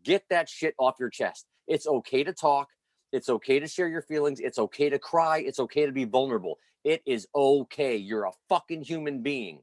get that shit off your chest. It's okay to talk. It's okay to share your feelings. It's okay to cry. It's okay to be vulnerable. It is okay. You're a fucking human being.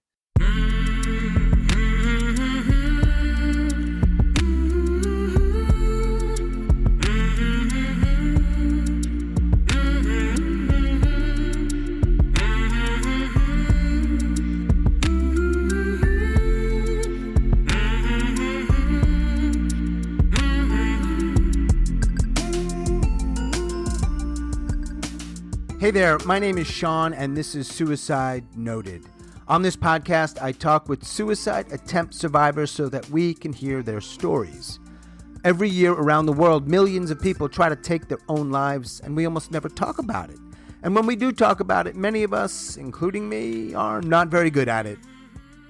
Hey there, my name is Sean, and this is Suicide Noted. On this podcast, I talk with suicide attempt survivors so that we can hear their stories. Every year around the world, millions of people try to take their own lives, and we almost never talk about it. And when we do talk about it, many of us, including me, are not very good at it.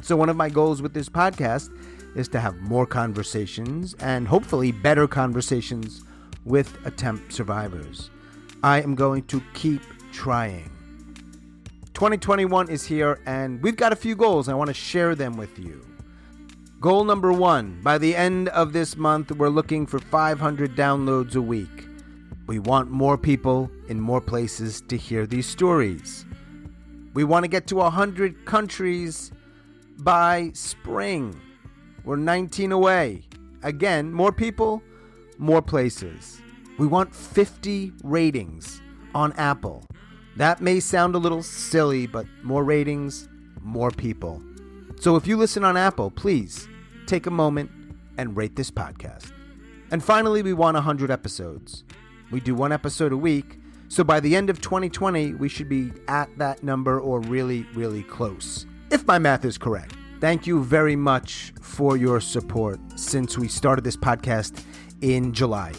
So one of my goals with this podcast is to have more conversations, and hopefully better conversations, with attempt survivors. I am going to keep trying. 2021 is here, and we've got a few goals. I want to share them with you. Goal number 1, by the end of this month, we're looking for 500 downloads a week. We want more people in more places to hear these stories. We want to get to 100 countries by spring. We're 19 away. Again, more people, more places. We want 50 ratings on Apple. That may sound a little silly, but more ratings, more people. So if you listen on Apple, please take a moment and rate this podcast. And finally, we want 100 episodes. We do 1 episode a week, so by the end of 2020, we should be at that number or really, really close, if my math is correct. Thank you very much for your support since we started this podcast in July.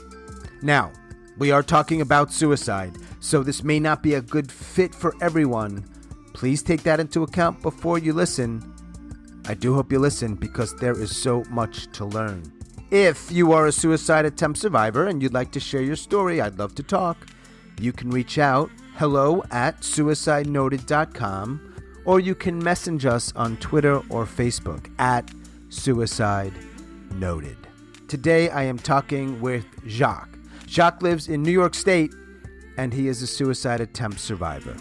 Now, we are talking about suicide, so this may not be a good fit for everyone. Please take that into account before you listen. I do hope you listen because there is so much to learn. If you are a suicide attempt survivor and you'd like to share your story, I'd love to talk. You can reach out, hello@suicidenoted.com, or you can message us on Twitter or Facebook @suicidenoted. Today I am talking with Jacque. Jacque lives in New York State, and he is a suicide attempt survivor.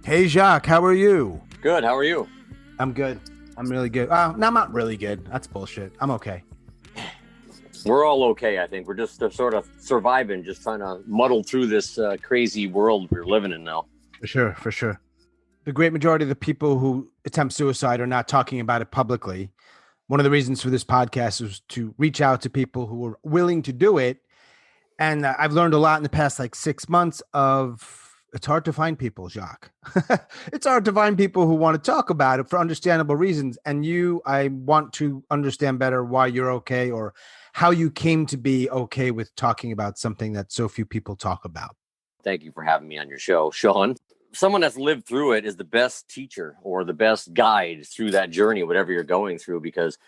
Hey, Jacque, how are you? Good. How are you? I'm good. I'm really good. No, I'm not really good. That's bullshit. I'm okay. We're all okay, I think. We're just sort of surviving, just trying to muddle through this crazy world we're living in now. For sure. The great majority of the people who attempt suicide are not talking about it publicly. One of the reasons for this podcast is to reach out to people who are willing to do it. And I've learned a lot in the past 6 months of it's hard to find people, Jacque. It's hard to find people who want to talk about it for understandable reasons. And I want to understand better why you're okay or how you came to be okay with talking about something that so few people talk about. Thank you for having me on your show, Sean. Someone that's lived through it is the best teacher or the best guide through that journey, whatever you're going through, because,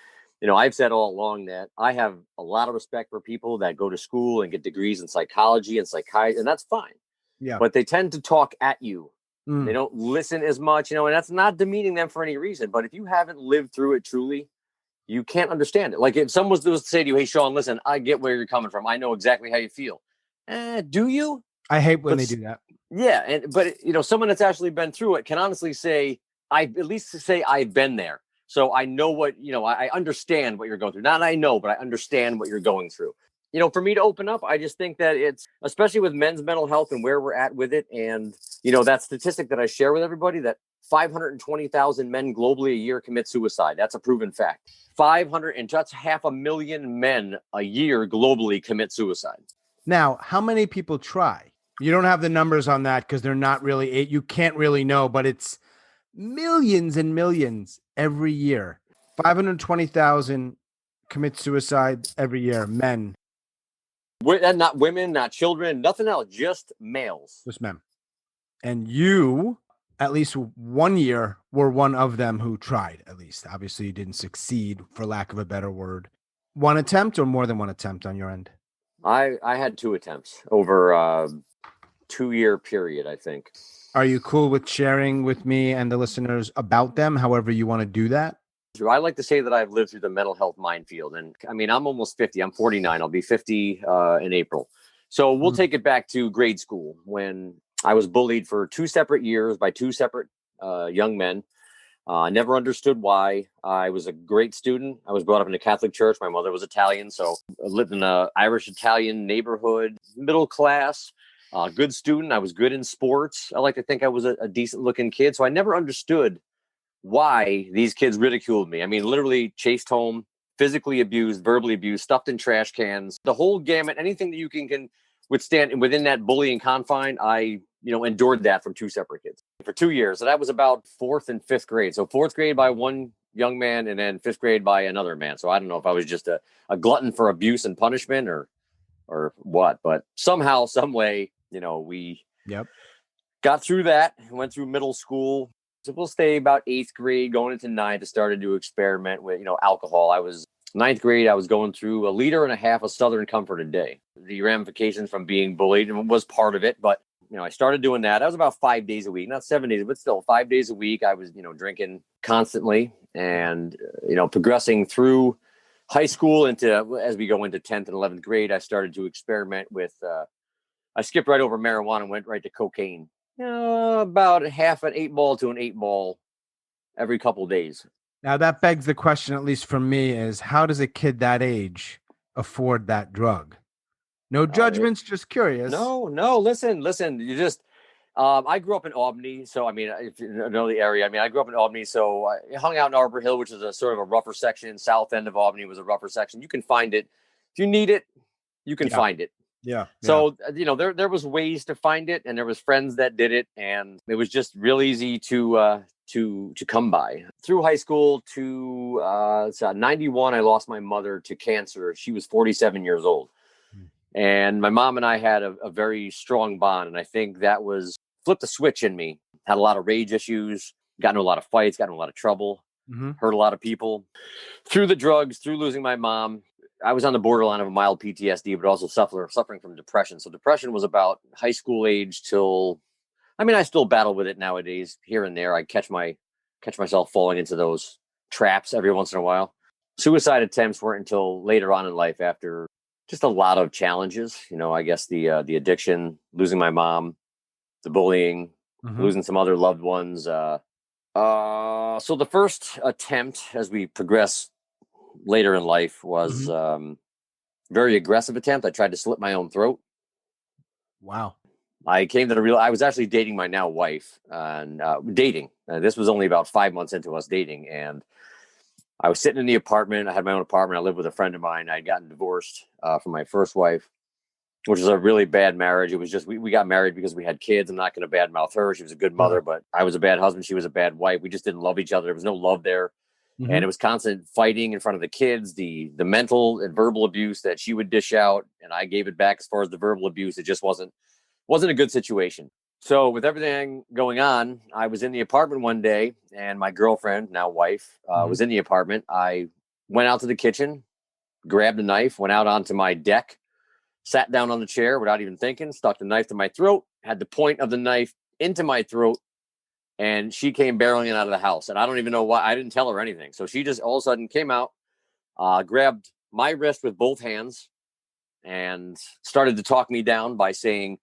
I've said all along that I have a lot of respect for people that go to school and get degrees in psychology and psychiatry, and that's fine. Yeah. But they tend to talk at you. They don't listen as much, and that's not demeaning them for any reason. But if you haven't lived through it truly, you can't understand it. Like if someone was to say to you, hey, Sean, listen, I get where you're coming from. I know exactly how you feel. Do you? I hate when they do that. Yeah. But someone that's actually been through it can honestly say, I've been there. So I know what, I understand what you're going through. Not I know, but I understand what you're going through. For me to open up, I just think that it's, especially with men's mental health and where we're at with it. And, that statistic that I share with everybody, that 520,000 men globally a year commit suicide. That's a proven fact. 500, and that's 500,000 men a year globally commit suicide. Now, how many people try? You don't have the numbers on that because they're not really, you can't really know, but it's millions and millions every year. 520,000 commit suicide every year, men. And not women, not children, nothing else, just males. Just men. And you, at least 1 year, were one of them who tried, at least. Obviously, you didn't succeed, for lack of a better word. 1 attempt or more than 1 attempt on your end? I had 2 attempts over a 2-year period, I think. Are you cool with sharing with me and the listeners about them, however you want to do that? I like to say that I've lived through the mental health minefield. And I mean, I'm almost 50. I'm 49. I'll be 50 in April. So we'll take it back to grade school when I was bullied for 2 separate years by 2 separate young men. I never understood why. I was a great student. I was brought up in a Catholic church. My mother was Italian, so I lived in an Irish-Italian neighborhood, middle class, good student. I was good in sports. I like to think I was a decent-looking kid, so I never understood why these kids ridiculed me. I mean, literally chased home, physically abused, verbally abused, stuffed in trash cans, the whole gamut, anything that you can withstand. And within that bullying confine, I endured that from 2 separate kids for 2 years. So that was about 4th and 5th grade. So 4th grade by one young man and then 5th grade by another man. So I don't know if I was just a glutton for abuse and punishment or what, but somehow, some way, we got through that, went through middle school. So we'll stay about 8th grade, going into 9th, I started to experiment with, alcohol. I was 9th grade. I was going through 1.5 liters of Southern Comfort a day. The ramifications from being bullied was part of it, but I started doing that. I was about 5 days a week, not 7 days, but still 5 days a week. I was, drinking constantly and, progressing through high school as we go into 10th and 11th grade, I started to experiment with, I skipped right over marijuana and went right to cocaine. About half an 8-ball to an 8-ball every couple of days. Now that begs the question, at least for me, is how does a kid that age afford that drug? No judgments, just curious. No, listen, you just, I grew up in Albany. So, I mean, if you know the area, I grew up in Albany. So I hung out in Arbor Hill, which is a sort of a rougher section. South end of Albany was a rougher section. You can find it. If you need it, you can find it. Yeah. So, there was ways to find it and there was friends that did it. And it was just real easy to come by. Through high school to 91, I lost my mother to cancer. She was 47 years old. And my mom and I had a very strong bond. And I think that flipped a switch in me. Had a lot of rage issues, got into a lot of fights, got into a lot of trouble, hurt a lot of people. Through the drugs, through losing my mom, I was on the borderline of a mild PTSD, but also suffering from depression. So depression was about high school age till, I still battle with it nowadays here and there. I catch myself falling into those traps every once in a while. Suicide attempts weren't until later on in life after just a lot of challenges. I guess the addiction, losing my mom, the bullying, losing some other loved ones. So the first attempt as we progress later in life was very aggressive attempt. I tried to slit my own throat. Wow. I came to I was actually dating my now wife and dating. This was only about 5 months into us dating. And I was sitting in the apartment. I had my own apartment. I lived with a friend of mine. I'd gotten divorced from my first wife, which was a really bad marriage. It was just, we got married because we had kids. I'm not going to badmouth her. She was a good mother, but I was a bad husband. She was a bad wife. We just didn't love each other. There was no love there. And it was constant fighting in front of the kids, the mental and verbal abuse that she would dish out. And I gave it back as far as the verbal abuse. It just wasn't a good situation. So with everything going on, I was in the apartment one day and my girlfriend, now wife, was in the apartment. I went out to the kitchen, grabbed a knife, went out onto my deck, sat down on the chair without even thinking, stuck the knife to my throat, had the point of the knife into my throat. And she came barreling out of the house. And I don't even know why. I didn't tell her anything. So she just all of a sudden came out, grabbed my wrist with both hands and started to talk me down by saying,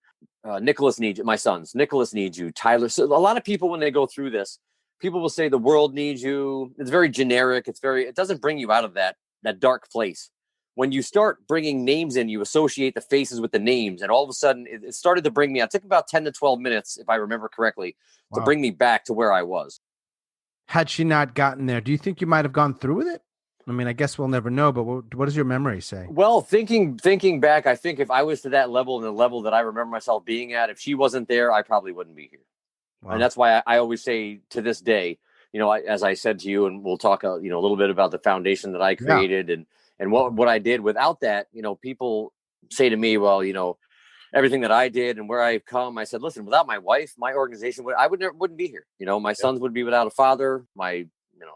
Nicholas needs you, my sons. Nicholas needs you, Tyler. So a lot of people, when they go through this, people will say the world needs you. It's very generic. It doesn't bring you out of that dark place. When you start bringing names in, you associate the faces with the names. And all of a sudden it started to bring me out. It took about 10 to 12 minutes, if I remember correctly, to bring me back to where I was. Had she not gotten there, do you think you might have gone through with it? I guess we'll never know, but what does your memory say? Well, thinking back, I think if I was to that level and the level that I remember myself being at, if she wasn't there, I probably wouldn't be here. Wow. And that's why I always say to this day, as I said to you, and we'll talk, a little bit about the foundation that I created and what I did. Without that, people say to me, well, everything that I did and where I've come, I said, listen, without my wife, my organization, wouldn't be here. My sons would be without a father. My,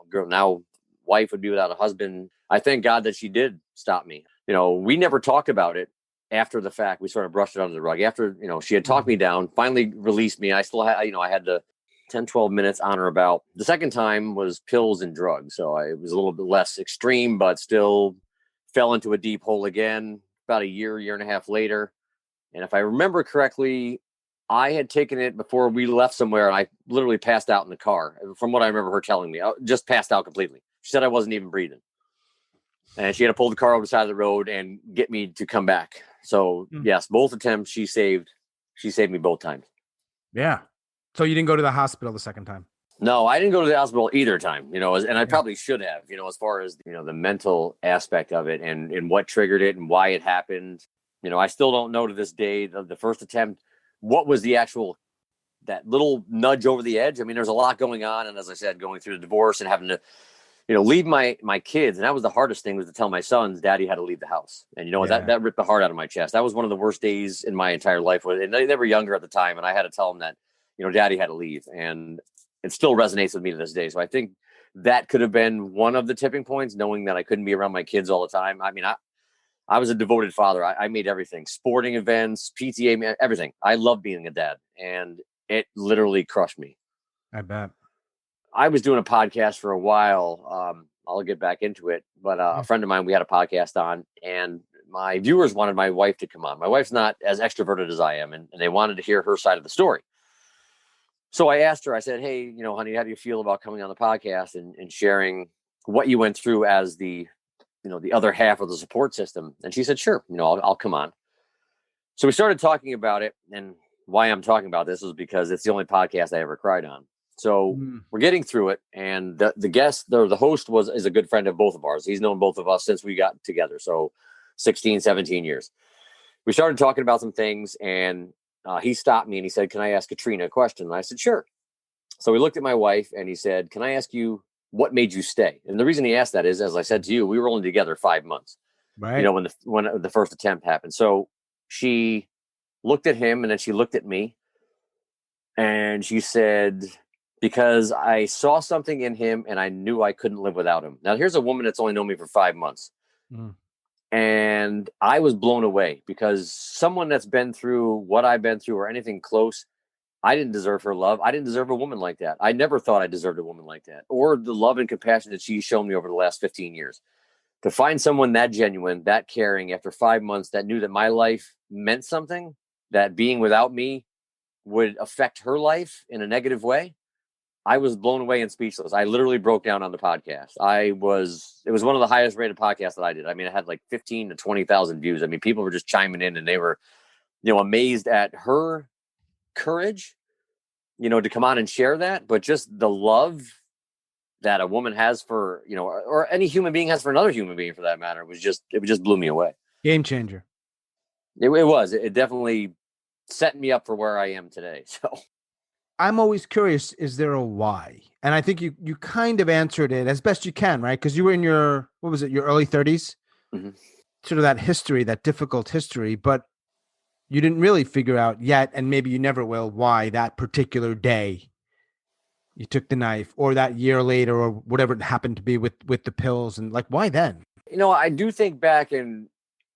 girl now wife would be without a husband. I thank God that she did stop me. We never talked about it after the fact. We sort of brushed it under the rug after, she had talked me down, finally released me. I still had, I had to 10, 12 minutes on or about. The second time was pills and drugs. So it was a little bit less extreme, but still fell into a deep hole again about a year and a half later. And if I remember correctly, I had taken it before we left somewhere, and I literally passed out in the car. From what I remember her telling me, I just passed out completely. She said I wasn't even breathing. And she had to pull the car over the side of the road and get me to come back. So yes, both attempts, she saved me both times. Yeah. So you didn't go to the hospital the second time? No, I didn't go to the hospital either time, and I probably should have, as far as, the mental aspect of it and what triggered it and why it happened. I still don't know to this day, the first attempt, what was the actual, that little nudge over the edge. I mean, there's a lot going on. And as I said, going through the divorce and having to, leave my kids. And that was the hardest thing, was to tell my sons, Daddy had to leave the house. And, that ripped the heart out of my chest. That was one of the worst days in my entire life. And they were younger at the time. And I had to tell them that, Daddy had to leave. And it still resonates with me to this day. So I think that could have been one of the tipping points, knowing that I couldn't be around my kids all the time. I mean, I was a devoted father. I made everything, sporting events, PTA, everything. I love being a dad. And it literally crushed me. I bet. I was doing a podcast for a while. I'll get back into it. But a friend of mine, we had a podcast on, and my viewers wanted my wife to come on. My wife's not as extroverted as I am, and they wanted to hear her side of the story. So I asked her, I said, hey, honey, how do you feel about coming on the podcast and sharing what you went through as the other half of the support system? And she said, sure, I'll come on. So we started talking about it. And why I'm talking about this is because it's the only podcast I ever cried on. So we're getting through it. And the guest, the host is a good friend of both of ours. He's known both of us since we got together. So 16, 17 years. We started talking about some things, and he stopped me and he said, can I ask Katrina a question? And I said, sure. So we looked at my wife and he said, can I ask you what made you stay? And the reason he asked that is, as I said to you, we were only together 5 months, right? When the first attempt happened. So she looked at him and then she looked at me and she said, because I saw something in him and I knew I couldn't live without him. Now here's a woman that's only known me for 5 months. And I was blown away, because someone that's been through what I've been through or anything close, I didn't deserve her love. I didn't deserve a woman like that. I never thought I deserved a woman like that, or the love and compassion that she's shown me over the last 15 years. To find someone that genuine, that caring after 5 months, that knew that my life meant something, that being without me would affect her life in a negative way, I was blown away and speechless. I literally broke down on the podcast. It was one of the highest rated podcasts that I did. I mean, I had like 15 to 20,000 views. I mean, people were just chiming in and they were, amazed at her courage, to come on and share that, but just the love that a woman has for, or any human being has for another human being for that matter, it just blew me away. Game changer. It definitely set me up for where I am today. So I'm always curious, is there a why? And I think you kind of answered it as best you can, right? Because you were in your early 30s, sort of that history, that difficult history, but you didn't really figure out yet, and maybe you never will, why that particular day you took the knife, or that year later, or whatever it happened to be with the pills, and like, why then? I do think back and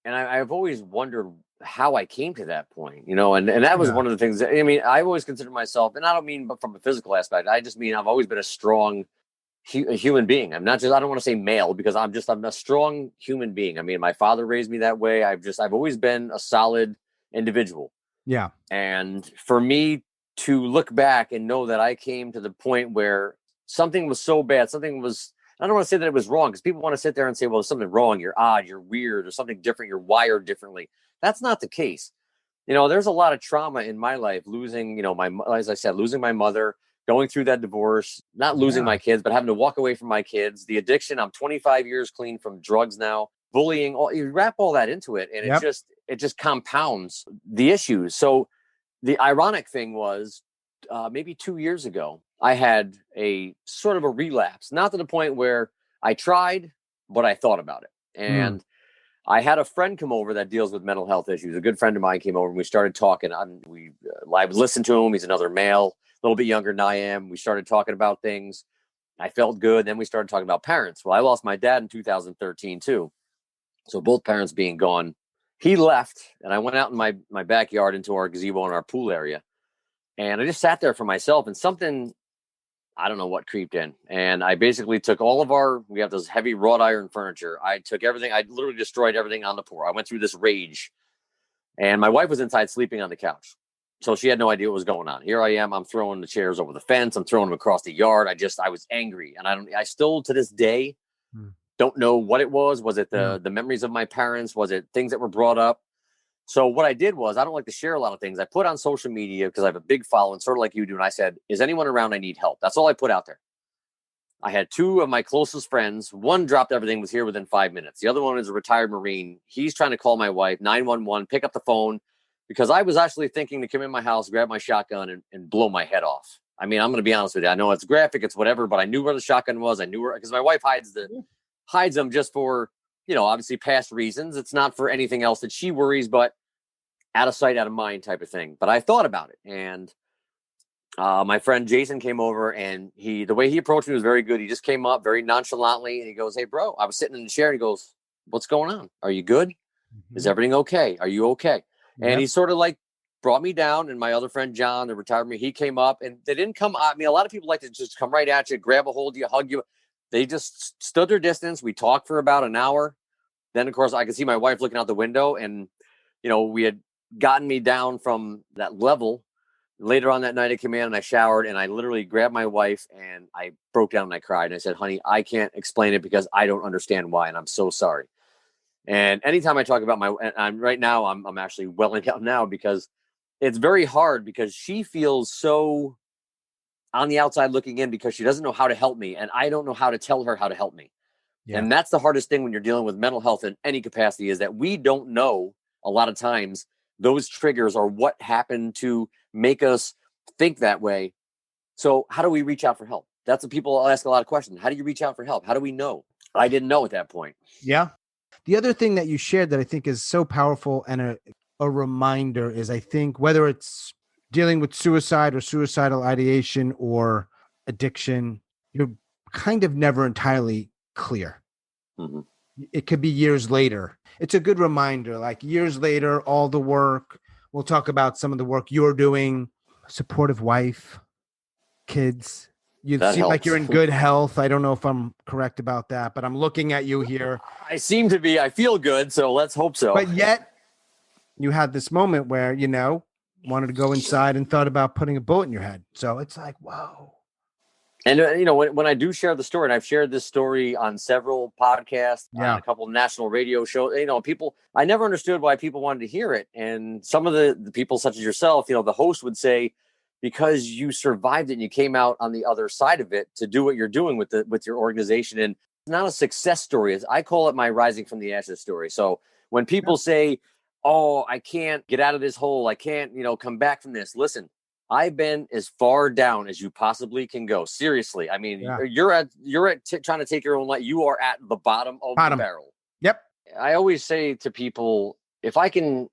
I've always wondered how I came to that point, and that was one of the things that, I mean, I've always considered myself, and I don't mean from a physical aspect, I just mean I've always been a strong human being. I don't want to say male, because I'm a strong human being. I mean, my father raised me that way. I've always been a solid individual. Yeah. And for me to look back and know that I came to the point where something was so bad, I don't want to say that it was wrong, because people want to sit there and say, well, there's something wrong, you're odd, you're weird, or something different, you're wired differently. That's not the case. There's a lot of trauma in my life, losing, as I said, losing my mother, going through that divorce, not losing my kids, but having to walk away from my kids, the addiction. I'm 25 years clean from drugs now, bullying, you wrap all that into it, and it just compounds the issues. So the ironic thing was, maybe 2 years ago, I had a sort of a relapse, not to the point where I tried, but I thought about it. And I had a friend come over that deals with mental health issues. A good friend of mine came over and we started talking. I listened to him. He's another male, a little bit younger than I am. We started talking about things. I felt good. Then we started talking about parents. Well, I lost my dad in 2013 too. So both parents being gone, he left, and I went out in my backyard into our gazebo in our pool area. And I just sat there for myself, and something I don't know what creeped in. And I basically took we have this heavy wrought iron furniture. I took everything. I literally destroyed everything on the porch. I went through this rage, and my wife was inside sleeping on the couch. So she had no idea what was going on. Here I am. I'm throwing the chairs over the fence. I'm throwing them across the yard. I was angry. And I still to this day don't know what it was. Was it the memories of my parents? Was it things that were brought up? So what I did was, I don't like to share a lot of things. I put on social media because I have a big following, sort of like you do. And I said, is anyone around? I need help. That's all I put out there. I had two of my closest friends. One dropped everything, was here within 5 minutes. The other one is a retired Marine. He's trying to call my wife, 911, pick up the phone, because I was actually thinking to come in my house, grab my shotgun and blow my head off. I mean, I'm going to be honest with you. I know it's graphic, it's whatever, but I knew where the shotgun was. I knew where, because my wife hides them just for, obviously past reasons. It's not for anything else that she worries, but out of sight, out of mind type of thing. But I thought about it. And my friend Jason came over, and the way he approached me was very good. He just came up very nonchalantly and he goes, "Hey, bro," I was sitting in the chair, and he goes, "What's going on? Are you good? Is everything okay? Are you okay?" And he sort of like brought me down, and my other friend, John, the retired me, he came up, and they didn't come at me. A lot of people like to just come right at you, grab a hold of you, hug you. They just stood their distance. We talked for about an hour. Then, of course, I could see my wife looking out the window, and, we had gotten me down from that level. Later on that night, I came in and I showered, and I literally grabbed my wife and I broke down and I cried. And I said, "Honey, I can't explain it because I don't understand why. And I'm so sorry." And anytime I talk about I'm actually welling up now, because it's very hard, because she feels so on the outside looking in, because she doesn't know how to help me. And I don't know how to tell her how to help me. Yeah. And that's the hardest thing when you're dealing with mental health in any capacity, is that we don't know a lot of times those triggers are what happen to make us think that way. So how do we reach out for help? That's what people ask a lot of questions. How do you reach out for help? How do we know? I didn't know at that point. Yeah. The other thing that you shared that I think is so powerful and a reminder is, I think, whether it's dealing with suicide or suicidal ideation or addiction, you're kind of never entirely clear. Mm-hmm. It could be years later. It's a good reminder, like years later, all the work. We'll talk about some of the work you're doing, supportive wife, kids. You seem like you're in good health. I don't know if I'm correct about that, but I'm looking at you here. I seem to be. I feel good, so let's hope so. But yet, you had this moment where, wanted to go inside and thought about putting a bullet in your head. So it's like, whoa. And, when I do share the story, and I've shared this story on several podcasts, on a couple of national radio shows, people, I never understood why people wanted to hear it. And some of the people such as yourself, the host would say, because you survived it and you came out on the other side of it to do what you're doing with your organization. And it's not a success story. I call it my rising from the ashes story. So when people say, "Oh, I can't get out of this hole, I can't, come back from this," listen, I've been as far down as you possibly can go. Seriously. I mean, you're at trying to take your own life. You are at the bottom of the barrel. Yep. I always say to people, if I can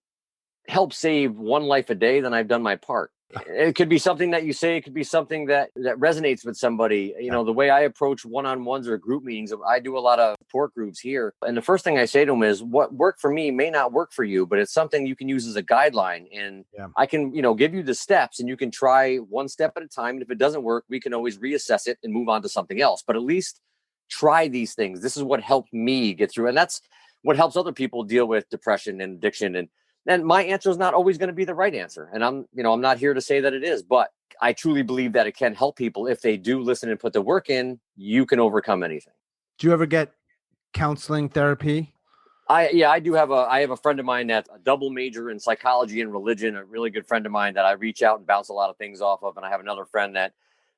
help save one life a day, then I've done my part. It could be something that you say. It could be something that resonates with somebody. The way I approach one-on-ones or group meetings, I do a lot of support groups here. And the first thing I say to them is, what worked for me may not work for you, but it's something you can use as a guideline. And I can, give you the steps, and you can try one step at a time. And if it doesn't work, we can always reassess it and move on to something else. But at least try these things. This is what helped me get through. And that's what helps other people deal with depression and addiction. And my answer is not always going to be the right answer. And I'm not here to say that it is, but I truly believe that it can help people. If they do listen and put the work in, you can overcome anything. Do you ever get counseling therapy? I do have I have a friend of mine that's a double major in psychology and religion, a really good friend of mine that I reach out and bounce a lot of things off of. And I have another friend that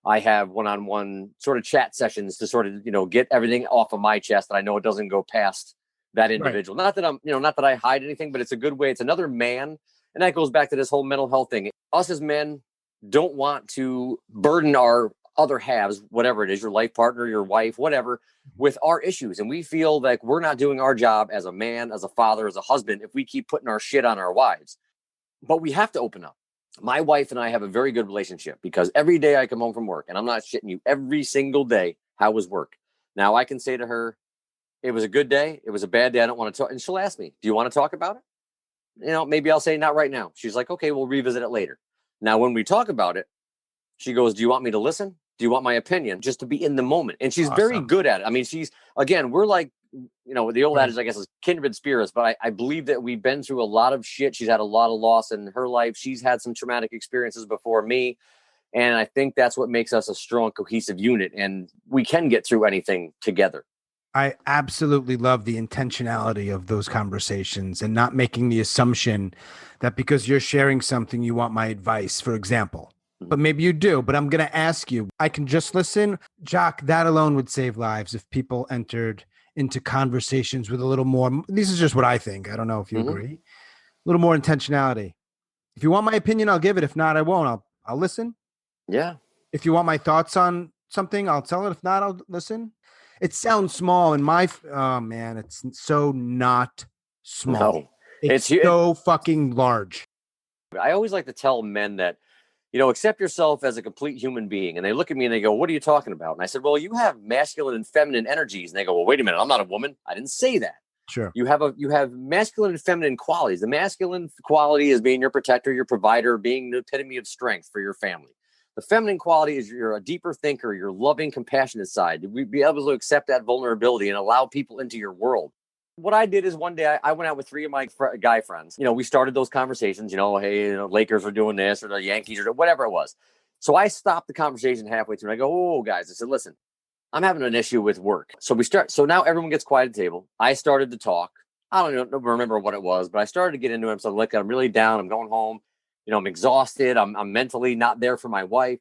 I have one-on-one sort of chat sessions to sort of, get everything off of my chest. And I know it doesn't go past that individual. Right. Not that I'm, not that I hide anything, but it's a good way. It's another man. And that goes back to this whole mental health thing. Us as men don't want to burden our other halves, whatever it is, your life partner, your wife, whatever, with our issues. And we feel like we're not doing our job as a man, as a father, as a husband, if we keep putting our shit on our wives. But we have to open up. My wife and I have a very good relationship, because every day I come home from work, and I'm not shitting you, every single day, how was work? Now I can say to her, it was a good day. It was a bad day. I don't want to talk. And she'll ask me, "Do you want to talk about it?" Maybe I'll say, "Not right now." She's like, "Okay, we'll revisit it later." Now, when we talk about it, she goes, "Do you want me to listen? Do you want my opinion? Just to be in the moment. And she's very Awesome. good at it. I mean, we're like, the old Right. adage, I guess, is kindred spirits, but I believe that we've been through a lot of shit. She's had a lot of loss in her life. She's had some traumatic experiences before me. And I think that's what makes us a strong, cohesive unit. And we can get through anything together. I absolutely love the intentionality of those conversations and not making the assumption that because you're sharing something, you want my advice, for example. But maybe you do, but I'm going to ask you. I can just listen. Jacque, that alone would save lives if people entered into conversations with a little more. This is just what I think. I don't know if you agree. A little more intentionality. If you want my opinion, I'll give it. If not, I won't. I'll listen. Yeah. If you want my thoughts on something, I'll tell it. If not, I'll listen. It sounds small in oh man, it's so not small. No, It's so fucking large. I always like to tell men that, accept yourself as a complete human being. And they look at me and they go, what are you talking about? And I said, well, you have masculine and feminine energies. And they go, well, wait a minute, I'm not a woman. I didn't say that. Sure. You have masculine and feminine qualities. The masculine quality is being your protector, your provider, being the epitome of strength for your family. The feminine quality is you're a deeper thinker, your loving, compassionate side. We'd be able to accept that vulnerability and allow people into your world. What I did is one day I went out with 3 of my guy friends. We started those conversations, hey, Lakers are doing this or the Yankees or whatever it was. So I stopped the conversation halfway through and I go, oh, guys, I said, listen, I'm having an issue with work. So now everyone gets quiet at the table. I started to talk. I don't remember what it was, but I started to get into it. So look, I'm really down. I'm going home. I'm exhausted. I'm mentally not there for my wife.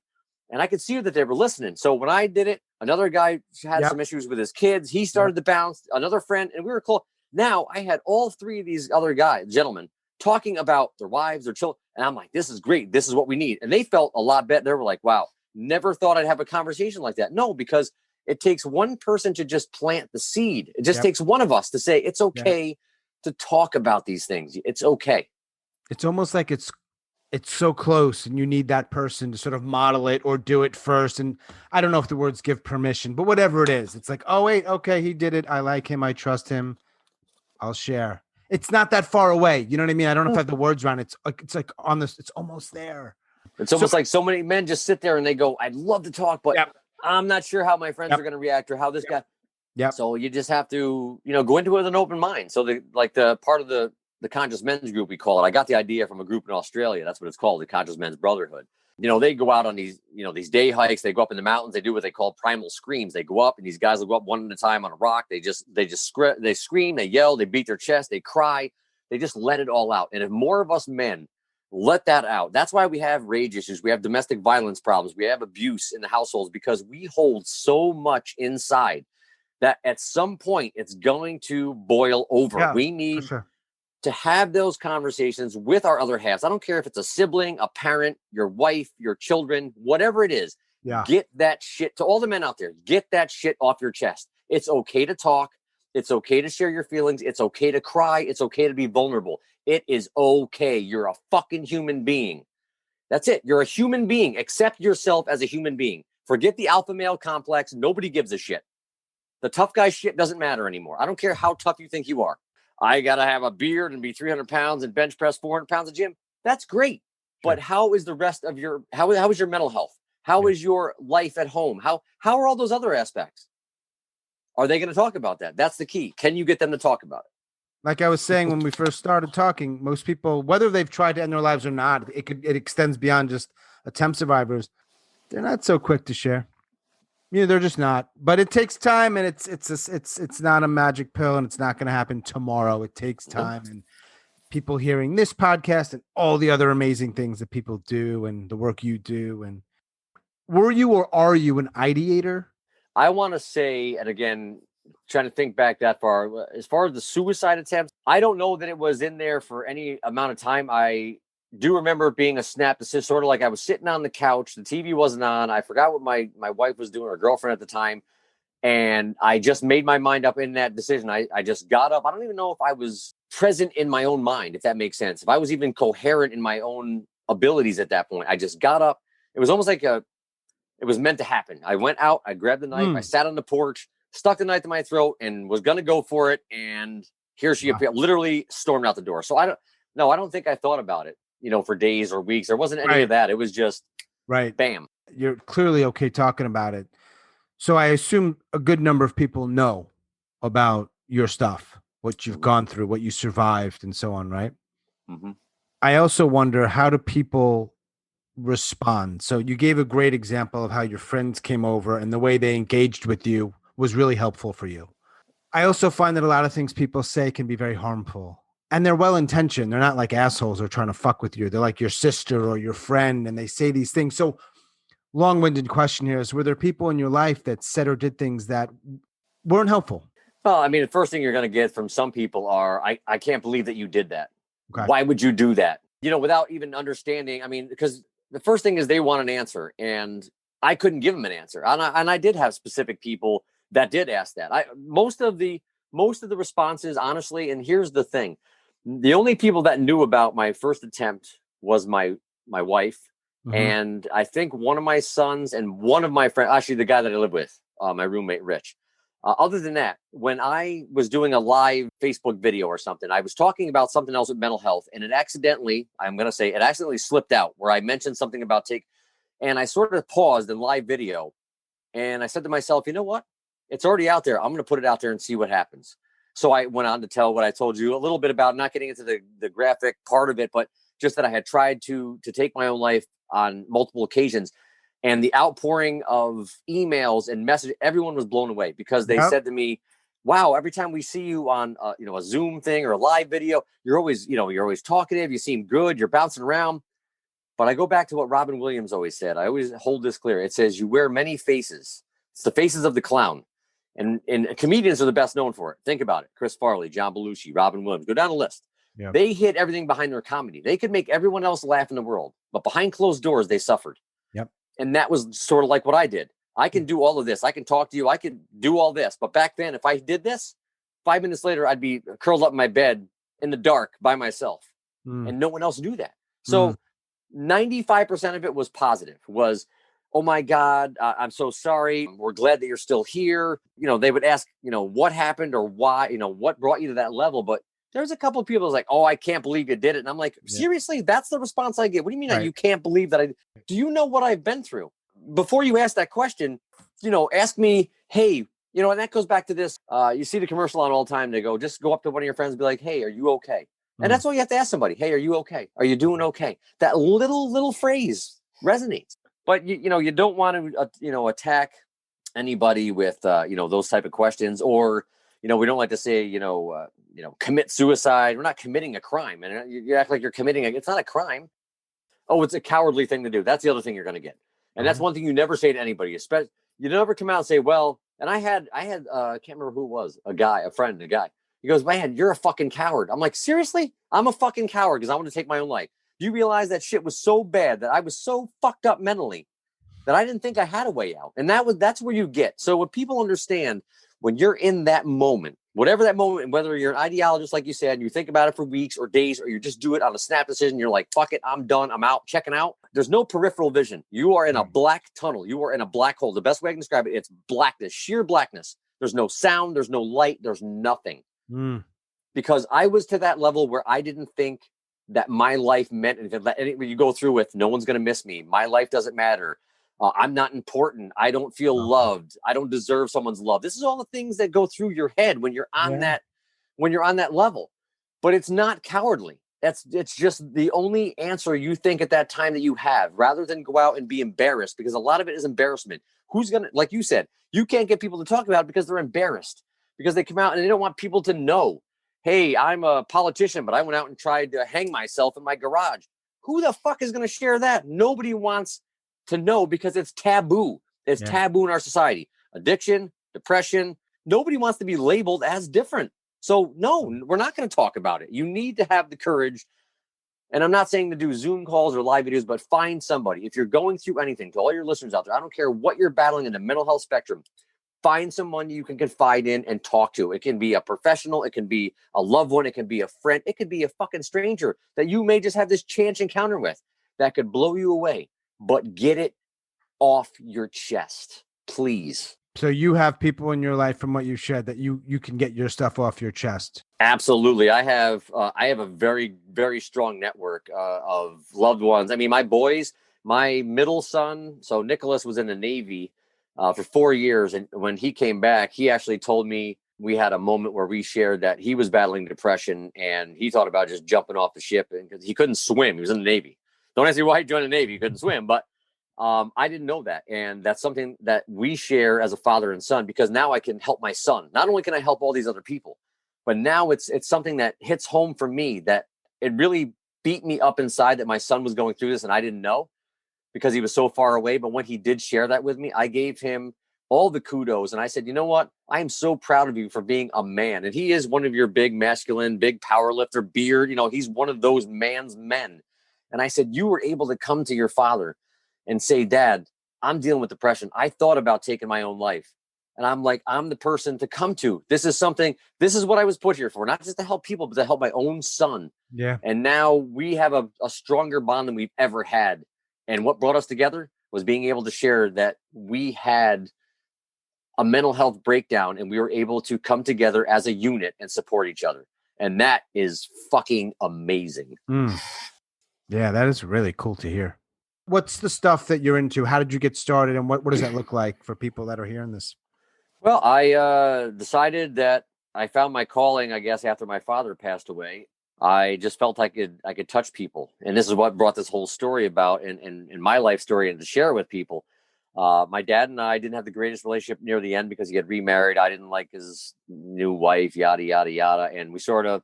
And I could see that they were listening. So when I did it, another guy had some issues with his kids. He started to bounce, another friend, and we were close. Now I had all 3 of these other gentlemen, talking about their wives, their children. And I'm like, this is great. This is what we need. And they felt a lot better. They were like, wow, never thought I'd have a conversation like that. No, because it takes one person to just plant the seed. It just takes one of us to say, it's okay to talk about these things. It's okay. It's almost like it's so close and you need that person to sort of model it or do it first. And I don't know if the words give permission, but whatever it is, it's like, oh, wait, okay, he did it. I like him. I trust him. I'll share. It's not that far away. You know what I mean? I don't know if I have the words around it. It's like on this, it's almost there. It's almost like so many men just sit there and they go, I'd love to talk, but I'm not sure how my friends are going to react or how this guy. Yeah. So you just have to, go into it with an open mind. So the part of the conscious men's group, we call it. I got the idea from a group in Australia. That's what it's called, the Conscious Men's Brotherhood. They go out on these, these day hikes. They go up in the mountains. They do what they call primal screams. They go up and these guys will go up one at a time on a rock. They scream, they yell, they beat their chest, they cry. They just let it all out. And if more of us men let that out, that's why we have rage issues. We have domestic violence problems. We have abuse in the households because we hold so much inside that at some point it's going to boil over. Yeah, we need to have those conversations with our other halves. I don't care if it's a sibling, a parent, your wife, your children, whatever it is. Yeah. Get that shit to all the men out there. Get that shit off your chest. It's okay to talk. It's okay to share your feelings. It's okay to cry. It's okay to be vulnerable. It is okay. You're a fucking human being. That's it. You're a human being. Accept yourself as a human being. Forget the alpha male complex. Nobody gives a shit. The tough guy shit doesn't matter anymore. I don't care how tough you think you are. I got to have a beard and be 300 pounds and bench press 400 pounds of gym. That's great. But how is the rest of how is your mental health? How is your life at home? How are all those other aspects? Are they going to talk about that? That's the key. Can you get them to talk about it? Like I was saying, when we first started talking, most people, whether they've tried to end their lives or not, it extends beyond just attempt survivors. They're not so quick to share. They're just not. But it takes time, and it's not a magic pill, and it's not going to happen tomorrow. It takes time, and people hearing this podcast and all the other amazing things that people do, and the work you do. And were you or are you an ideator? I want to say, and again, trying to think back that far, as far as the suicide attempts, I don't know that it was in there for any amount of time. I do remember it being a snap decision, sort of like I was sitting on the couch. The TV wasn't on. I forgot what my wife was doing, or girlfriend at the time. And I just made my mind up in that decision. I just got up. I don't even know if I was present in my own mind, if that makes sense. If I was even coherent in my own abilities at that point. I just got up. It was almost like it was meant to happen. I went out, I grabbed the knife, I sat on the porch, stuck the knife to my throat, and was going to go for it. And here she appeared, literally stormed out the door. So I don't think I thought about it, for days or weeks. There wasn't any of that. It was just bam. You're clearly okay talking about it. So I assume a good number of people know about your stuff, what you've Mhm. gone through, what you survived, and so on, right? Mhm. I also wonder, how do people respond? So you gave a great example of how your friends came over and the way they engaged with you was really helpful for you. I also find that a lot of things people say can be very harmful. And they're well intentioned. They're not like assholes or trying to fuck with you. They're like your sister or your friend, and they say these things. So, long winded question here is, were there people in your life that said or did things that weren't helpful? Well, I mean, the first thing you're going to get from some people are, I can't believe that you did that. Okay. Why would you do that? Without even understanding. I mean, because the first thing is they want an answer, and I couldn't give them an answer. And I did have specific people that did ask that. Most of the responses, honestly, and here's the thing: the only people that knew about my first attempt was my wife, Mhm. and I think one of my sons and one of my friends, actually the guy that I live with, my roommate Rich. Other than that, when I was doing a live Facebook video or something, I was talking about something else with mental health, and I'm going to say, it accidentally slipped out where I mentioned something about and I sort of paused in live video, and I said to myself, you know what? It's already out there. I'm going to put it out there and see what happens. So I went on to tell what I told you a little bit about, not getting into the graphic part of it, but just that I had tried to take my own life on multiple occasions. And the outpouring of emails and messages, everyone was blown away because they Yep. said to me, wow, every time we see you on a Zoom thing or a live video, you're always talkative. You seem good. You're bouncing around. But I go back to what Robin Williams always said. I always hold this clear. It says, you wear many faces. It's the faces of the clown. And comedians are the best known for it. Think about it. Chris Farley, John Belushi, Robin Williams. Go down the list. Yep. They hid everything behind their comedy. They could make everyone else laugh in the world. But behind closed doors, they suffered. Yep. And that was sort of like what I did. I can do all of this. I can talk to you. I can do all this. But back then, if I did this, 5 minutes later, I'd be curled up in my bed in the dark by myself. Mm. And no one else knew that. Mm. So 95% of it was positive, was, oh my God, I'm so sorry. We're glad that you're still here. They would ask, what happened or why, what brought you to that level. But there's a couple of people that's like, oh, I can't believe you did it. And I'm like, Yeah. seriously, that's the response I get. What do you mean that Right. you can't believe that do you know what I've been through? Before you ask that question, ask me, hey, and that goes back to this. You see the commercial on all the time. They go, just go up to one of your friends and be like, hey, are you okay? And that's all you have to ask somebody. Hey, are you okay? Are you doing okay? That little phrase resonates. But you don't want to attack anybody with those type of questions, or we don't like to say commit suicide. We're not committing a crime, and you act like you're committing it's not a crime. Oh, it's a cowardly thing to do. That's the other thing you're going to get, and that's one thing you never say to anybody. Especially, you never come out and say, well. And I had I can't remember who it was, a guy. He goes, man, you're a fucking coward. I'm like, seriously? I'm a fucking coward because I want to take my own life. Do you realize that shit was so bad, that I was so fucked up mentally, that I didn't think I had a way out? And that's where you get. So what people understand, when you're in that moment, whatever that moment, whether you're an ideologist, like you said, and you think about it for weeks or days, or you just do it on a snap decision, you're like, fuck it, I'm done, I'm out, checking out. There's no peripheral vision. You are in a black tunnel. You are in a black hole. The best way I can describe it, it's blackness, sheer blackness. There's no sound, there's no light, there's nothing. Because I was to that level where I didn't think that my life meant anything. When you go through with, no one's going to miss me, my life doesn't matter, I'm not important, I don't feel loved, I don't deserve someone's love. This is all the things that go through your head when you're on that level. But it's not cowardly. It's just the only answer you think at that time that you have, rather than go out and be embarrassed, because a lot of it is embarrassment. Who's gonna, like you said, you can't get people to talk about it because they're embarrassed, because they come out and they don't want people to know, hey, I'm a politician, but I went out and tried to hang myself in my garage. Who the fuck is going to share that? Nobody wants to know, because it's taboo. It's taboo in our society. Addiction, depression. Nobody wants to be labeled as different. So no, we're not going to talk about it. You need to have the courage. And I'm not saying to do Zoom calls or live videos, but find somebody. If you're going through anything, to all your listeners out there, I don't care what you're battling in the mental health spectrum, find someone you can confide in and talk to. It can be a professional. It can be a loved one. It can be a friend. It could be a fucking stranger that you may just have this chance encounter with that could blow you away. But get it off your chest, please. So you have people in your life, from what you shared, that you can get your stuff off your chest. Absolutely. I have a very, very strong network of loved ones. I mean, my boys, my middle son, so Nicholas, was in the Navy for 4 years. And when he came back, he actually told me, we had a moment where we shared that he was battling depression and he thought about just jumping off the ship, because he couldn't swim. He was in the Navy. Don't ask me why he joined the Navy. He couldn't swim, but I didn't know that. And that's something that we share as a father and son, because now I can help my son. Not only can I help all these other people, but now it's something that hits home for me, that it really beat me up inside that my son was going through this and I didn't know, because he was so far away. But when he did share that with me, I gave him all the kudos. And I said, you know what? I am so proud of you for being a man. And he is one of your big masculine, big power lifter, beard. He's one of those man's men. And I said, you were able to come to your father and say, Dad, I'm dealing with depression. I thought about taking my own life. And I'm like, I'm the person to come to. This is what I was put here for, not just to help people, but to help my own son. Yeah. And now we have a stronger bond than we've ever had. And what brought us together was being able to share that we had a mental health breakdown and we were able to come together as a unit and support each other. And that is fucking amazing. Yeah, that is really cool to hear. What's the stuff that you're into? How did you get started? And what does that look like for people that are hearing this? Well, I decided that I found my calling, I guess, after my father passed away. I just felt I could touch people. And this is what brought this whole story about in my life story, and to share with people. My dad and I didn't have the greatest relationship near the end because he had remarried. I didn't like his new wife, yada, yada, yada. And we sort of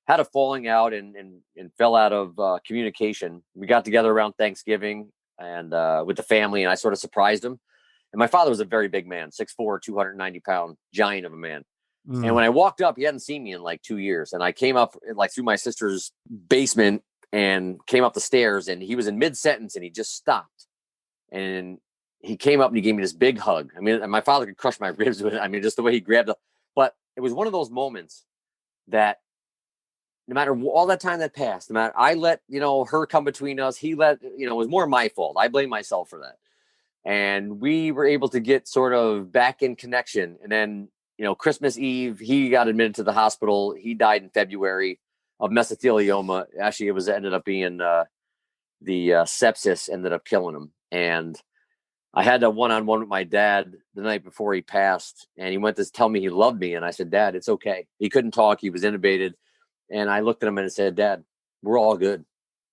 had a falling out and fell out of communication. We got together around Thanksgiving and with the family, and I sort of surprised him. And my father was a very big man, 6'4", 290-pound giant of a man. And when I walked up, he hadn't seen me in like 2 years. And I came up like through my sister's basement and came up the stairs, and he was in mid-sentence and he just stopped. And he came up and he gave me this big hug. I mean, my father could crush my ribs with it. I mean, just the way he grabbed it. But it was one of those moments that no matter all that time that passed, no matter, I let, her come between us. He let, it was more my fault. I blame myself for that. And we were able to get sort of back in connection. And then, Christmas Eve, he got admitted to the hospital. He died in February of mesothelioma. Actually, ended up being the sepsis ended up killing him. And I had a one-on-one with my dad the night before he passed, and he went to tell me he loved me. And I said, Dad, it's okay. He couldn't talk. He was intubated. And I looked at him and said, Dad, we're all good.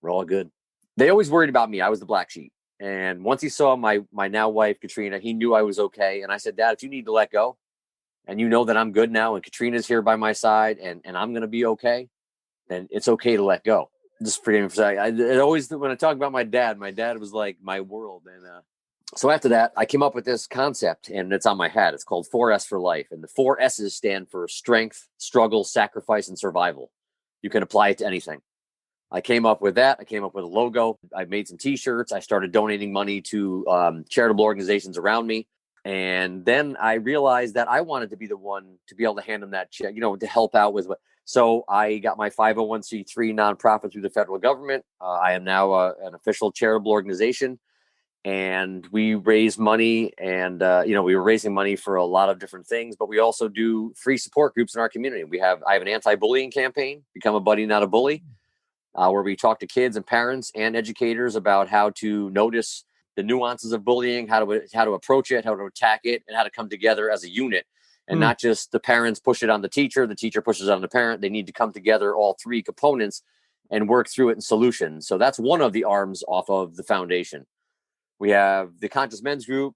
We're all good. They always worried about me. I was the black sheep. And once he saw my now wife, Katrina, he knew I was okay. And I said, Dad, if you need to let go and you know that I'm good now and Katrina's here by my side and I'm going to be okay, then it's okay to let go. Just forgive me for saying, it always, when I talk about my dad was like my world. And so after that, I came up with this concept, and it's on my hat. It's called 4S for Life. And the 4 S's stand for strength, struggle, sacrifice, and survival. You can apply it to anything. I came up with that. I came up with a logo. I made some T-shirts. I started donating money to charitable organizations around me. And then I realized that I wanted to be the one to be able to hand them that check, to help out with what. So I got my 501c3 nonprofit through the federal government. I am now an official charitable organization. And we raise money, and we were raising money for a lot of different things, but we also do free support groups in our community. I have an anti-bullying campaign, Become a Buddy, Not a Bully, where we talk to kids and parents and educators about how to notice the nuances of bullying, how to approach it, how to attack it, and how to come together as a unit, and not just the parents push it on the teacher pushes it on the parent. They need to come together, all three components, and work through it in solutions. So that's one of the arms off of the foundation. We have the Conscious Men's Group,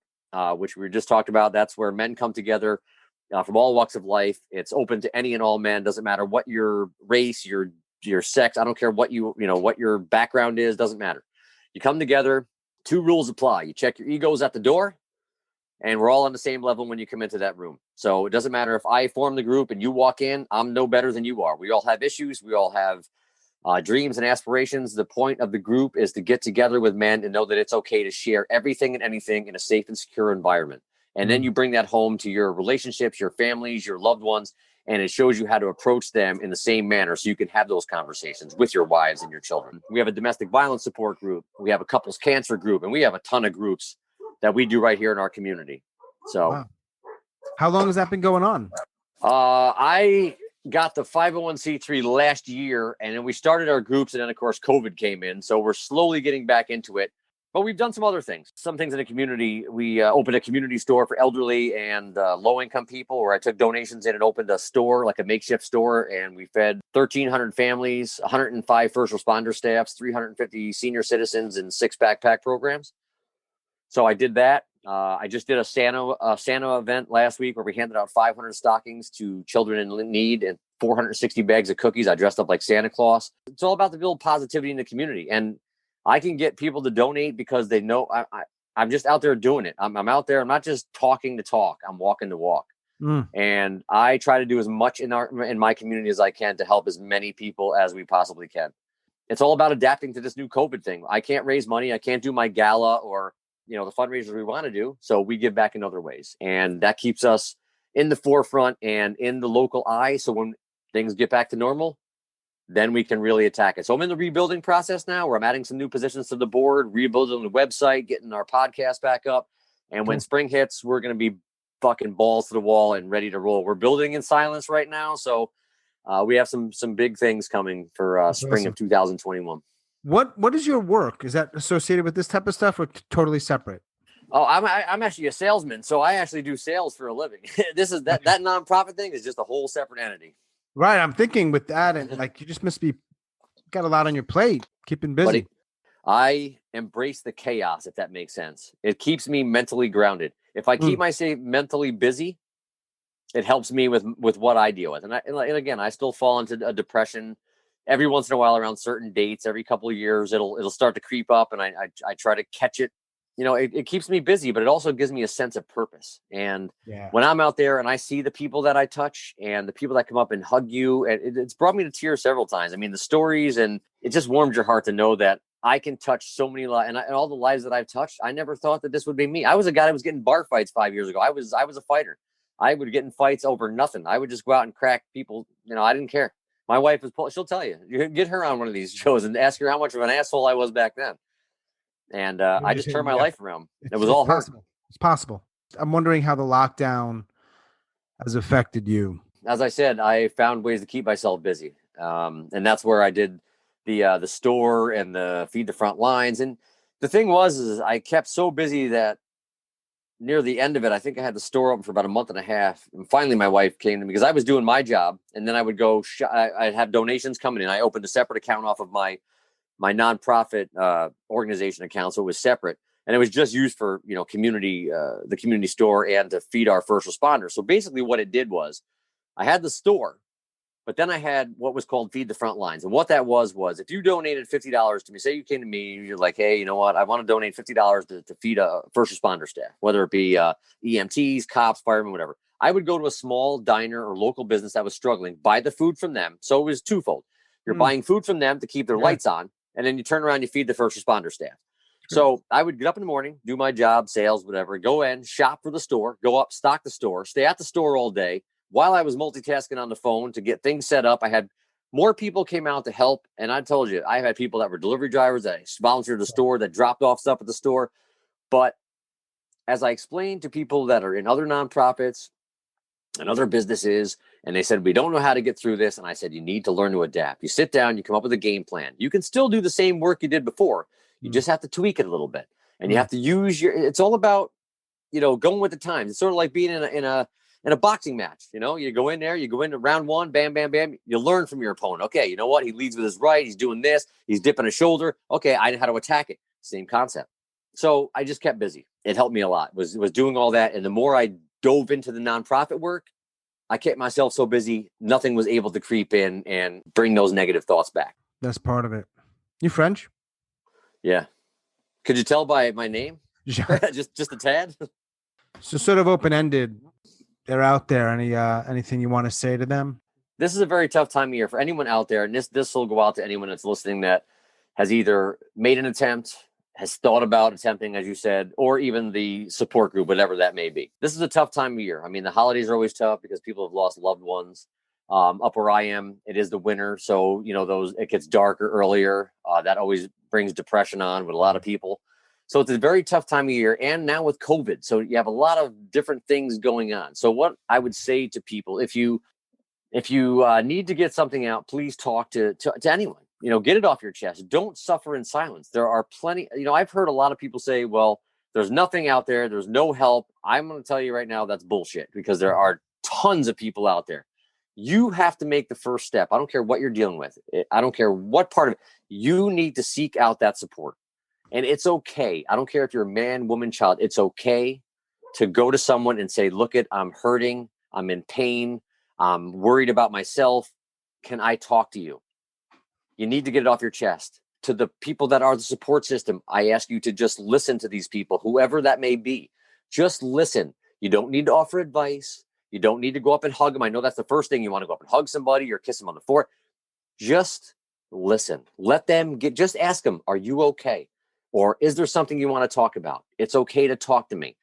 which we just talked about. That's where men come together from all walks of life. It's open to any and all men. Doesn't matter what your race, your sex. I don't care what what your background is. Doesn't matter. You come together. 2 rules apply. You check your egos at the door, and we're all on the same level when you come into that room. So it doesn't matter if I form the group and you walk in. I'm no better than you are. We all have issues. We all have dreams and aspirations. The point of the group is to get together with men and know that it's okay to share everything and anything in a safe and secure environment. And then you bring that home to your relationships, your families, your loved ones, and it shows you how to approach them in the same manner so you can have those conversations with your wives and your children. We have a domestic violence support group. We have a couples cancer group, and we have a ton of groups that we do right here in our community. So wow. How long has that been going on? I got the 501c3 last year, and then we started our groups, and then of course COVID came in, so we're slowly getting back into it. But we've done some other things. Some things in the community. We opened a community store for elderly and low-income people where I took donations in and opened a store, like a makeshift store, and we fed 1,300 families, 105 first responder staffs, 350 senior citizens, and 6 backpack programs. So I did that. I just did a Santa event last week where we handed out 500 stockings to children in need and 460 bags of cookies. I dressed up like Santa Claus. It's all about to build positivity in the community. And I can get people to donate because they know I'm just out there doing it. I'm out there. I'm not just talking to talk. I'm walking to walk. And I try to do as much in my community as I can to help as many people as we possibly can. It's all about adapting to this new COVID thing. I can't raise money. I can't do my gala or, the fundraisers we want to do. So we give back in other ways. And that keeps us in the forefront and in the local eye. So when things get back to normal, then we can really attack it. So I'm in the rebuilding process now where I'm adding some new positions to the board, rebuilding the website, getting our podcast back up. And when spring hits, we're going to be fucking balls to the wall and ready to roll. We're building in silence right now. So we have some big things coming for spring of 2021. What is your work? Is that associated with this type of stuff or totally separate? Oh, I'm actually a salesman. So I actually do sales for a living. This is that nonprofit thing is just a whole separate entity. Right. I'm thinking with that, and like, you just must be got a lot on your plate, keeping busy. Buddy, I embrace the chaos, if that makes sense. It keeps me mentally grounded. If I keep myself mentally busy, it helps me with what I deal with. And again, I still fall into a depression every once in a while around certain dates. Every couple of years, it'll start to creep up, and I try to catch it. It keeps me busy, but it also gives me a sense of purpose. And when I'm out there and I see the people that I touch and the people that come up and hug you, and it's brought me to tears several times. I mean, the stories, and it just warms your heart to know that I can touch so many lives, and all the lives that I've touched. I never thought that this would be me. I was a guy that was getting bar fights 5 years ago. I was a fighter. I would get in fights over nothing. I would just go out and crack people. I didn't care. My wife she'll tell you. You get her on one of these shows and ask her how much of an asshole I was back then. And I just turned my life around. It was all possible. Her. It's possible. I'm wondering how the lockdown has affected you. As I said, I found ways to keep myself busy. And that's where I did the store and the Feed the Front Lines. And the thing is I kept so busy that near the end of it, I think I had the store open for about a month and a half. And finally, my wife came to me because I was doing my job. And then I would go, I'd have donations coming in. I opened a separate account off of my nonprofit organization account. So it was separate. And it was just used for, the community store and to feed our first responders. So basically what it did was I had the store, but then I had what was called Feed the Front Lines. And what that was if you donated $50 to me, say you came to me, you're like, hey, you know what? I want to donate $50 to feed a first responder staff, whether it be EMTs, cops, firemen, whatever. I would go to a small diner or local business that was struggling, buy the food from them. So it was twofold. You're buying food from them to keep their lights on, and then you turn around, you feed the first responder staff. Sure. So I would get up in the morning, do my job, sales, whatever, go in, shop for the store, go up, stock the store, stay at the store all day. While I was multitasking on the phone to get things set up, I had more people came out to help. And I told you, I had people that were delivery drivers that volunteered the store, that dropped off stuff at the store. But as I explained to people that are in other nonprofits and other businesses, and they said, we don't know how to get through this. And I said, you need to learn to adapt. You sit down, you come up with a game plan. You can still do the same work you did before. You just have to tweak it a little bit. And you have to use it's all about, going with the times. It's sort of like being in a boxing match. You go in there, you go into round one, bam, bam, bam. You learn from your opponent. Okay, you know what? He leads with his right. He's doing this. He's dipping a shoulder. Okay, I know how to attack it. Same concept. So I just kept busy. It helped me a lot. Was doing all that. And the more I dove into the nonprofit work, I kept myself so busy, nothing was able to creep in and bring those negative thoughts back. That's part of it. You French? Yeah. Could you tell by my name? just a tad? So sort of open-ended. They're out there. Anything you want to say to them? This is a very tough time of year for anyone out there. And this will go out to anyone that's listening that has either made an attempt, has thought about attempting, as you said, or even the support group, whatever that may be. This is a tough time of year. I mean, the holidays are always tough because people have lost loved ones. Up where I am, it is the winter. So, it gets darker earlier. That always brings depression on with a lot of people. So it's a very tough time of year. And now with COVID, so you have a lot of different things going on. So what I would say to people, if you need to get something out, please talk to anyone. get it off your chest. Don't suffer in silence. There are plenty, I've heard a lot of people say, well, there's nothing out there. There's no help. I'm going to tell you right now, that's bullshit, because there are tons of people out there. You have to make the first step. I don't care what you're dealing with. I don't care what part of it. You need to seek out that support. And it's okay. I don't care if you're a man, woman, child. It's okay to go to someone and say, look, I'm hurting. I'm in pain. I'm worried about myself. Can I talk to you? You need to get it off your chest. To the people that are the support system, I ask you to just listen to these people, whoever that may be. Just listen. You don't need to offer advice. You don't need to go up and hug them. I know that's the first thing. You want to go up and hug somebody or kiss them on the forehead. Just listen. Let them just ask them, are you okay? Or is there something you want to talk about? It's okay to talk to me.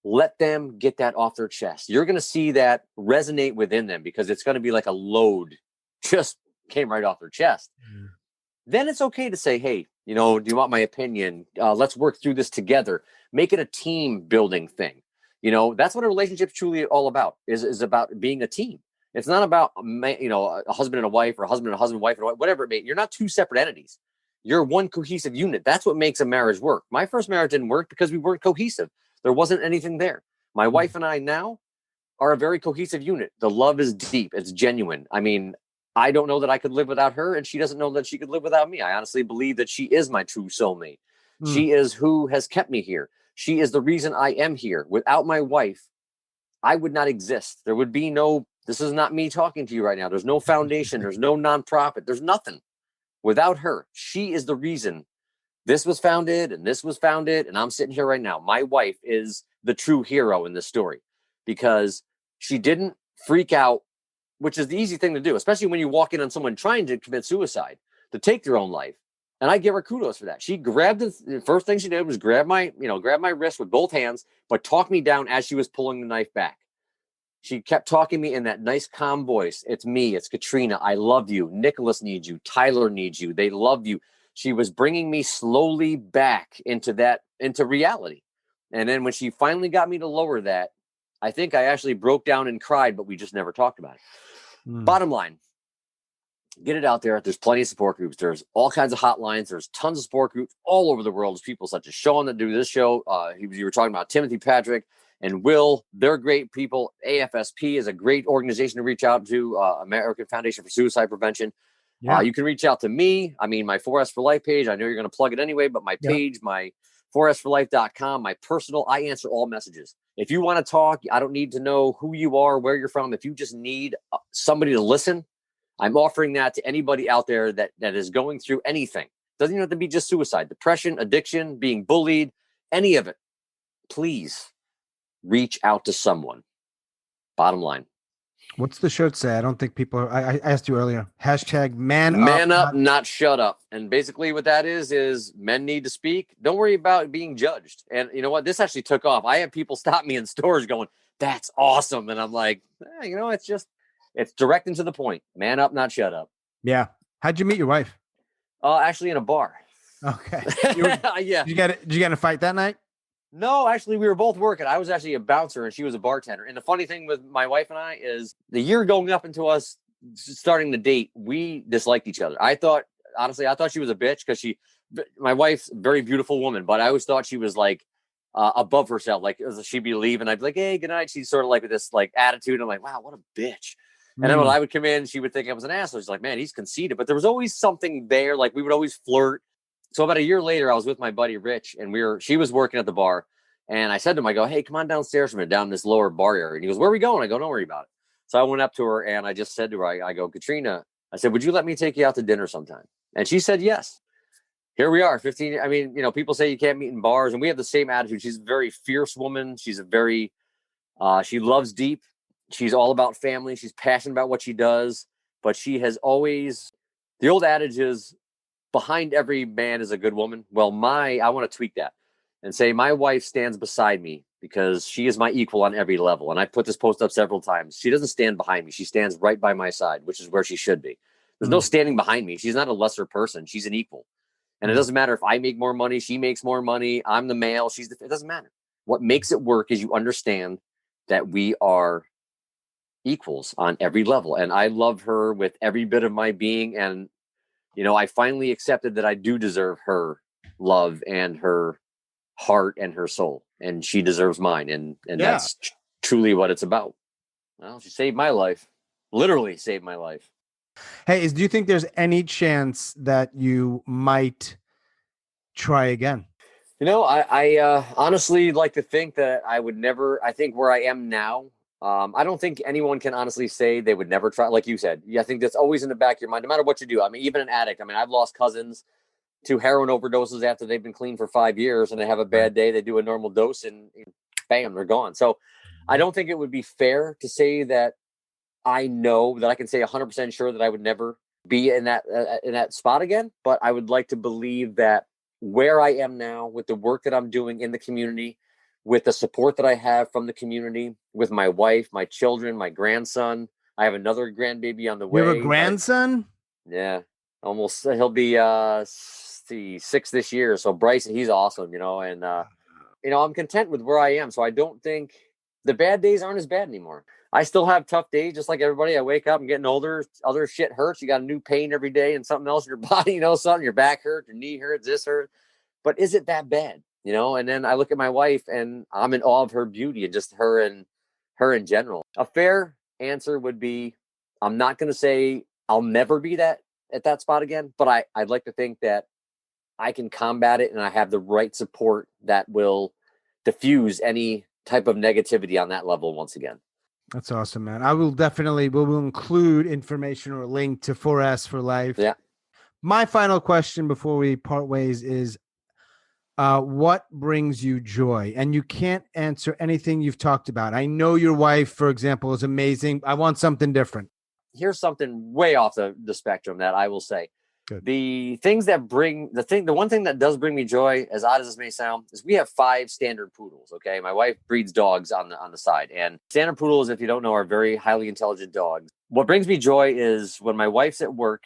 Let them get that off their chest. You're going to see that resonate within them, because it's going to be like a load just came right off their chest. Mm. Then it's okay to say, hey, do you want my opinion? Let's work through this together. Make it a team building thing. That's what a relationship is truly all about, is about being a team. It's not about, a husband and a wife, or a husband and a husband, wife and a wife, whatever it may be. You're not two separate entities. You're one cohesive unit. That's what makes a marriage work. My first marriage didn't work because we weren't cohesive. There wasn't anything there. My wife and I now are a very cohesive unit. The love is deep. It's genuine. I mean, I don't know that I could live without her, and she doesn't know that she could live without me. I honestly believe that she is my true soulmate. She is who has kept me here. She is the reason I am here. Without my wife, I would not exist. There would be this is not me talking to you right now. There's no foundation. There's no nonprofit. There's nothing. Without her, she is the reason this was founded and this was founded. And I'm sitting here right now. My wife is the true hero in this story, because she didn't freak out, which is the easy thing to do, especially when you walk in on someone trying to commit suicide, to take their own life. And I give her kudos for that. She grabbed the first thing she did was grab my wrist with both hands, but talk me down as she was pulling the knife back. She kept talking to me in that nice, calm voice. It's me. It's Katrina. I love you. Nicholas needs you. Tyler needs you. They love you. She was bringing me slowly back into reality. And then when she finally got me to lower that, I think I actually broke down and cried, but we just never talked about it. Bottom line, get it out there. There's plenty of support groups. There's all kinds of hotlines. There's tons of support groups all over the world. There's people such as Sean that do this show. You were talking about Timothy, Patrick, and Will. They're great people. AFSP is a great organization to reach out to, American Foundation for Suicide Prevention. Yeah. You can reach out to me. I mean, my 4S for Life page, I know you're going to plug it anyway, but my page, my 4sforlife.com, my personal, I answer all messages. If you want to talk, I don't need to know who you are, where you're from. If you just need somebody to listen, I'm offering that to anybody out there that is going through anything. Doesn't even have to be just suicide, depression, addiction, being bullied, any of it. Please reach out to someone. Bottom line. What's the shirt say? I don't think people are. I asked you earlier. Hashtag man up, not shut up. And basically what that is men need to speak. Don't worry about being judged. And you know what? This actually took off. I have people stop me in stores going, that's awesome. And I'm like, it's direct and to the point. Man up, not shut up. Yeah. How'd you meet your wife? Actually in a bar. Okay. Yeah. Did you get in a fight that night? No, actually, we were both working. I was actually a bouncer and she was a bartender. And the funny thing with my wife and I is the year going up into us starting the date, we disliked each other. I thought she was a bitch because my wife's a very beautiful woman, but I always thought she was like above herself. Like she'd be leaving. I'd be like, hey, good night. She's sort of like with this like attitude. I'm like, wow, what a bitch. And then when I would come in, she would think I was an asshole. She's like, man, he's conceited. But there was always something there. Like we would always flirt. So about a year later, I was with my buddy Rich, and she was working at the bar. And I said to him, I go, hey, come on downstairs from it, down this lower bar area. And he goes, where are we going? I go, don't worry about it. So I went up to her and I just said to her, I go, Katrina, I said, would you let me take you out to dinner sometime? And she said, yes. Here we are, 15. I mean, people say you can't meet in bars, and we have the same attitude. She's a very fierce woman. She's she loves deep. She's all about family. She's passionate about what she does, but she has always, the old adage is, behind every man is a good woman. Well, I want to tweak that and say my wife stands beside me because she is my equal on every level. And I put this post up several times. She doesn't stand behind me. She stands right by my side, which is where she should be. There's no standing behind me. She's not a lesser person. She's an equal. And it doesn't matter if I make more money, she makes more money, I'm the male, it doesn't matter. What makes it work is you understand that we are equals on every level. And I love her with every bit of my being. And I finally accepted that I do deserve her love and her heart and her soul, and she deserves mine. And that's truly what it's about. Well, she saved my life, literally saved my life. Hey, do you think there's any chance that you might try again? I honestly like to think that I would never. I think where I am now, I don't think anyone can honestly say they would never try. Like you said, I think that's always in the back of your mind, no matter what you do. I mean, even an addict. I mean, I've lost cousins to heroin overdoses after they've been clean for 5 years, and they have a bad day. They do a normal dose, and bam, they're gone. So I don't think it would be fair to say that I know that I can say 100% sure that I would never be in that spot again. But I would like to believe that where I am now, with the work that I'm doing in the community, with the support that I have from the community, with my wife, my children, my grandson. I have another grandbaby on the way. You have a grandson? Yeah, almost. He'll be 6 this year. So Bryson, he's awesome, and I'm content with where I am. So I don't think the bad days aren't as bad anymore. I still have tough days, just like everybody. I wake up, I'm getting older. Other shit hurts. You got a new pain every day and something else in your body, something, your back hurts, your knee hurts, this hurts. But is it that bad? And then I look at my wife and I'm in awe of her beauty and just her in general. A fair answer would be, I'm not going to say I'll never be at that spot again, but I'd like to think that I can combat it and I have the right support that will diffuse any type of negativity on that level once again. That's awesome, man. I will definitely, we will include information or a link to 4S for Life. Yeah. My final question before we part ways is, what brings you joy? And you can't answer anything you've talked about. I know your wife, for example, is amazing. I want something different. Here's something way off the spectrum that I will say. Good. The one thing that does bring me joy, as odd as this may sound, is we have 5 standard poodles. Okay. My wife breeds dogs on the side, and standard poodles, if you don't know, are very highly intelligent dogs. What brings me joy is when my wife's at work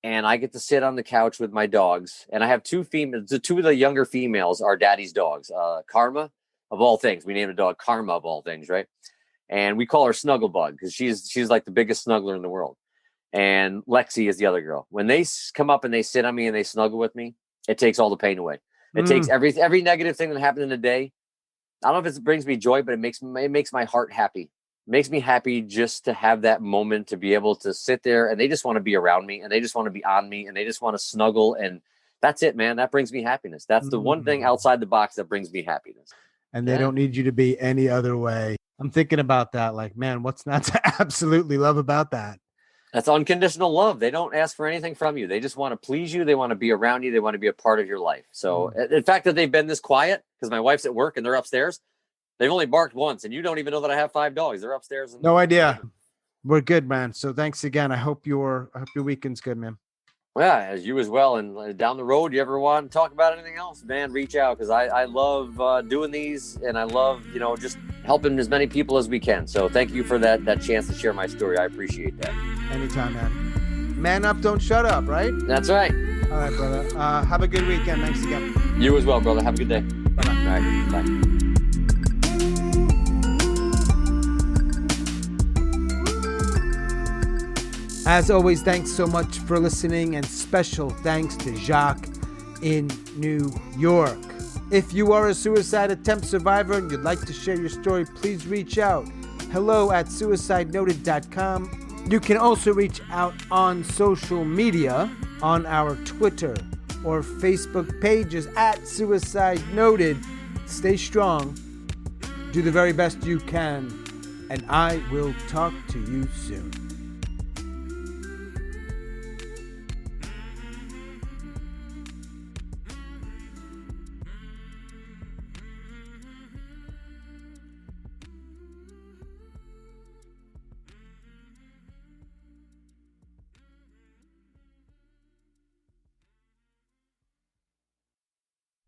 and I get to sit on the couch with my dogs, and I have 2 females. The 2 of the younger females are daddy's dogs. Karma, of all things. We named a dog Karma, of all things, right? And we call her Snugglebug because she's like the biggest snuggler in the world. And Lexi is the other girl. When they come up and they sit on me and they snuggle with me, it takes all the pain away. It takes every negative thing that happened in the day. I don't know if it brings me joy, but it makes my heart happy. It makes me happy just to have that moment, to be able to sit there and they just want to be around me and they just want to be on me and they just want to snuggle. And that's it, man. That brings me happiness. That's the one thing outside the box that brings me happiness. And they don't need you to be any other way. I'm thinking about that. Like, man, what's not to absolutely love about that? That's unconditional love. They don't ask for anything from you. They just want to please you. They want to be around you. They want to be a part of your life. So in fact that they've been this quiet, because my wife's at work and they're upstairs, they've only barked once, and you don't even know that I have 5 dogs. They're upstairs. No idea. We're good, man. So thanks again. I hope your weekend's good, man. Yeah, as you as well. And down the road, you ever want to talk about anything else, man, reach out, because I love doing these, and I love, just helping as many people as we can. So thank you for that chance to share my story. I appreciate that. Anytime, man. Man up, don't shut up, right? That's right. All right, brother. Have a good weekend. Thanks again. You as well, brother. Have a good day. Bye-bye. All right, bye. As always, thanks so much for listening, and special thanks to Jacque in New York. If you are a suicide attempt survivor and you'd like to share your story, please reach out. hello@suicidenoted.com. You can also reach out on social media, on our Twitter or Facebook pages @suicidenoted. Stay strong. Do the very best you can. And I will talk to you soon.